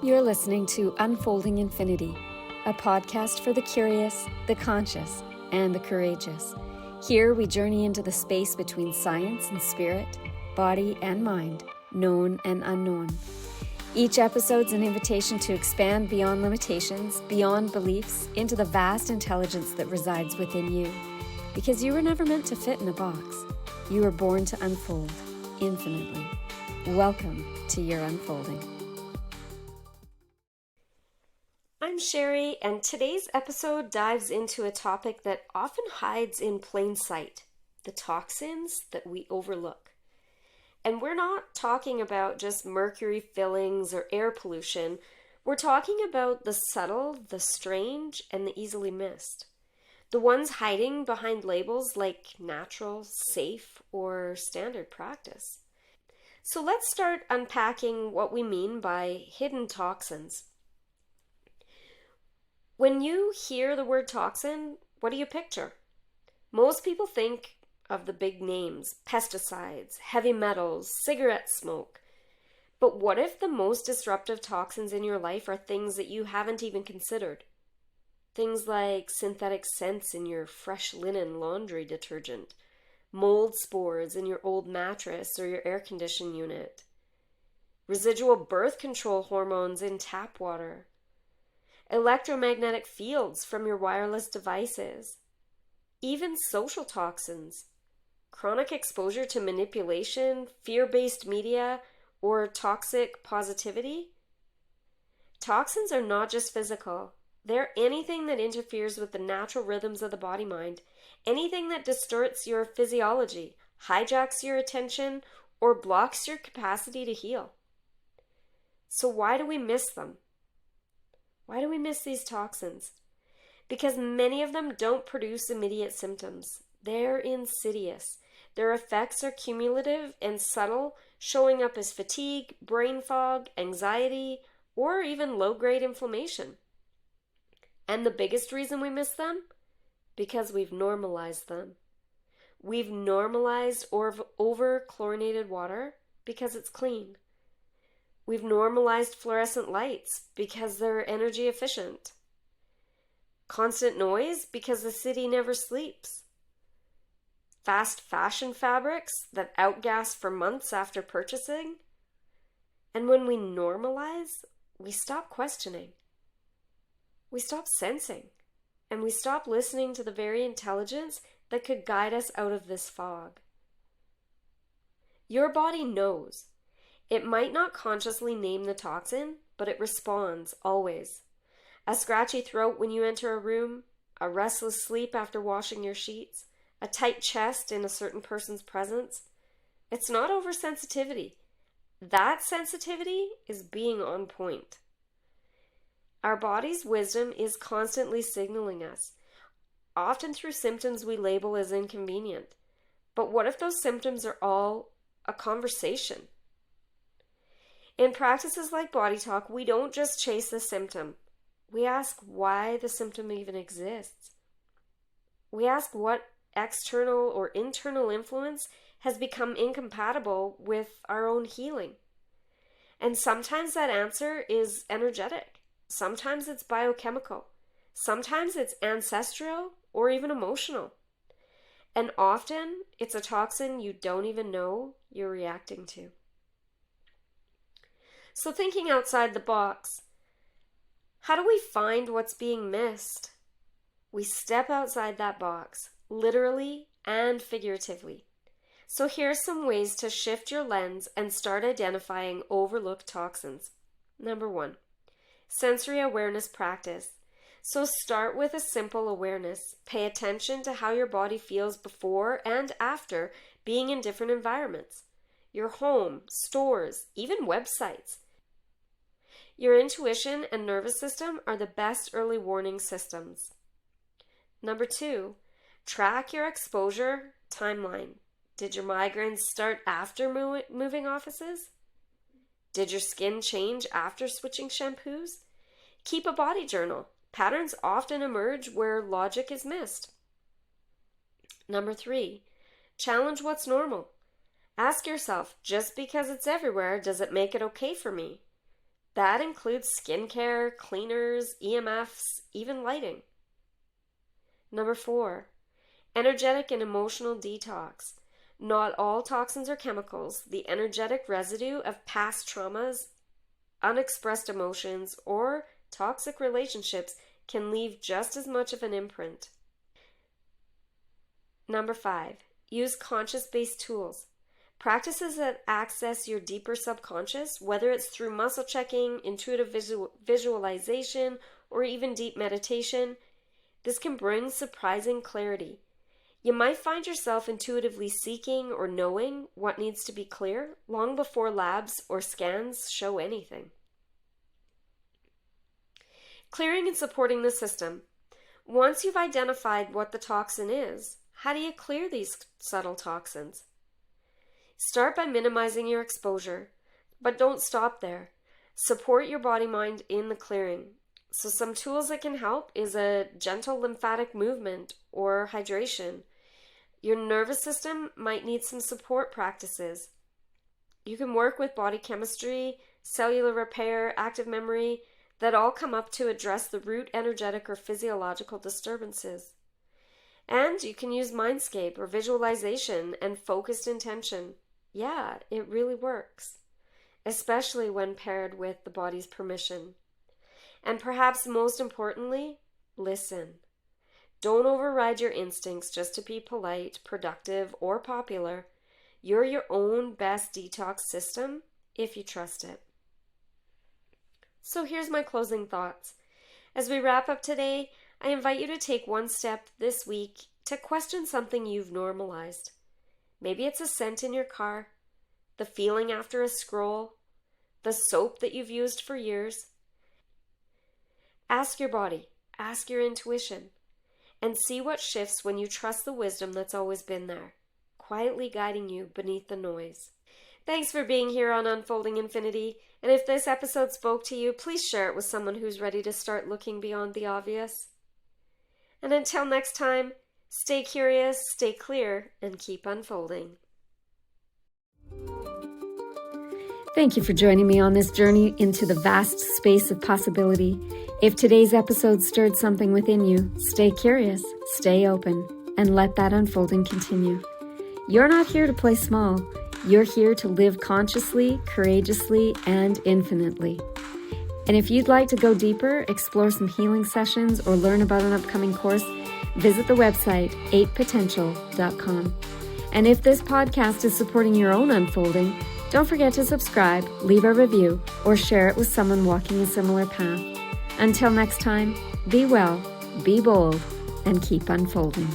You're listening to Unfolding Infinity, a podcast for the curious, the conscious, and the courageous. Here we journey into the space between science and spirit, body and mind, known and unknown. Each episode's an invitation to expand beyond limitations, beyond beliefs, into the vast intelligence that resides within you. Because you were never meant to fit in a box. You were born to unfold infinitely. Welcome to your unfolding. I'm Sherry, and today's episode dives into a topic that often hides in plain sight, the toxins that we overlook. And we're not talking about just mercury fillings or air pollution. We're talking about the subtle, the strange, and the easily missed. The ones hiding behind labels like natural, safe, or standard practice. So let's start unpacking what we mean by hidden toxins. When you hear the word toxin, what do you picture? Most people think of the big names, pesticides, heavy metals, cigarette smoke. But what if the most disruptive toxins in your life are things that you haven't even considered? Things like synthetic scents in your fresh linen laundry detergent, mold spores in your old mattress or your air conditioning unit, residual birth control hormones in tap water, electromagnetic fields from your wireless devices, even social toxins, chronic exposure to manipulation, fear-based media, or toxic positivity. Toxins are not just physical. They're anything that interferes with the natural rhythms of the body-mind, anything that distorts your physiology, hijacks your attention, or blocks your capacity to heal. So why do we miss them? Why do we miss these toxins? Because many of them don't produce immediate symptoms. They're insidious. Their effects are cumulative and subtle, showing up as fatigue, brain fog, anxiety, or even low-grade inflammation. And the biggest reason we miss them? Because we've normalized them. We've normalized over-chlorinated water because it's clean. We've normalized fluorescent lights because they're energy efficient. Constant noise because the city never sleeps. Fast fashion fabrics that outgas for months after purchasing. And when we normalize, we stop questioning. We stop sensing. And we stop listening to the very intelligence that could guide us out of this fog. Your body knows. It might not consciously name the toxin, but it responds always. A scratchy throat when you enter a room, a restless sleep after washing your sheets, a tight chest in a certain person's presence. It's not oversensitivity. That sensitivity is being on point. Our body's wisdom is constantly signaling us, often through symptoms we label as inconvenient. But what if those symptoms are all a conversation? In practices like Body Talk, we don't just chase the symptom. We ask why the symptom even exists. We ask what external or internal influence has become incompatible with our own healing. And sometimes that answer is energetic. Sometimes it's biochemical. Sometimes it's ancestral or even emotional. And often it's a toxin you don't even know you're reacting to. So thinking outside the box, how do we find what's being missed? We step outside that box, literally and figuratively. So here's some ways to shift your lens and start identifying overlooked toxins. Number 1, sensory awareness practice. So start with a simple awareness. Pay attention to how your body feels before and after being in different environments. Your home, stores, even websites. Your intuition and nervous system are the best early warning systems. Number 2, track your exposure timeline. Did your migraines start after moving offices? Did your skin change after switching shampoos? Keep a body journal. Patterns often emerge where logic is missed. Number 3, challenge what's normal. Ask yourself, just because it's everywhere, does it make it okay for me? That includes skincare, cleaners, EMFs, even lighting. Number 4, energetic and emotional detox. Not all toxins are chemicals. The energetic residue of past traumas, unexpressed emotions, or toxic relationships can leave just as much of an imprint. Number 5, use conscious-based tools. Practices that access your deeper subconscious, whether it's through muscle checking, intuitive visualization, or even deep meditation, this can bring surprising clarity. You might find yourself intuitively seeking or knowing what needs to be clear long before labs or scans show anything. Clearing and supporting the system. Once you've identified what the toxin is, how do you clear these subtle toxins? Start by minimizing your exposure, but don't stop there. Support your body-mind in the clearing. So some tools that can help is a gentle lymphatic movement or hydration. Your nervous system might need some support practices. You can work with body chemistry, cellular repair, active memory, that all come up to address the root energetic or physiological disturbances. And you can use mindscape or visualization and focused intention. Yeah, it really works, especially when paired with the body's permission. And perhaps most importantly, listen. Don't override your instincts just to be polite, productive, or popular. You're your own best detox system if you trust it. So here's my closing thoughts. As we wrap up today, I invite you to take one step this week to question something you've normalized. Maybe it's a scent in your car, the feeling after a scroll, the soap that you've used for years. Ask your body, ask your intuition, and see what shifts when you trust the wisdom that's always been there, quietly guiding you beneath the noise. Thanks for being here on Unfolding Infinity, and if this episode spoke to you, please share it with someone who's ready to start looking beyond the obvious. And until next time, stay curious, stay clear, and keep unfolding. Thank you for joining me on this journey into the vast space of possibility. If today's episode stirred something within you, stay curious, stay open, and let that unfolding continue. You're not here to play small. You're here to live consciously, courageously, and infinitely. And if you'd like to go deeper, explore some healing sessions, or learn about an upcoming course, visit the website 8potential.com. And if this podcast is supporting your own unfolding, don't forget to subscribe, leave a review, or share it with someone walking a similar path. Until next time, be well, be bold, and keep unfolding.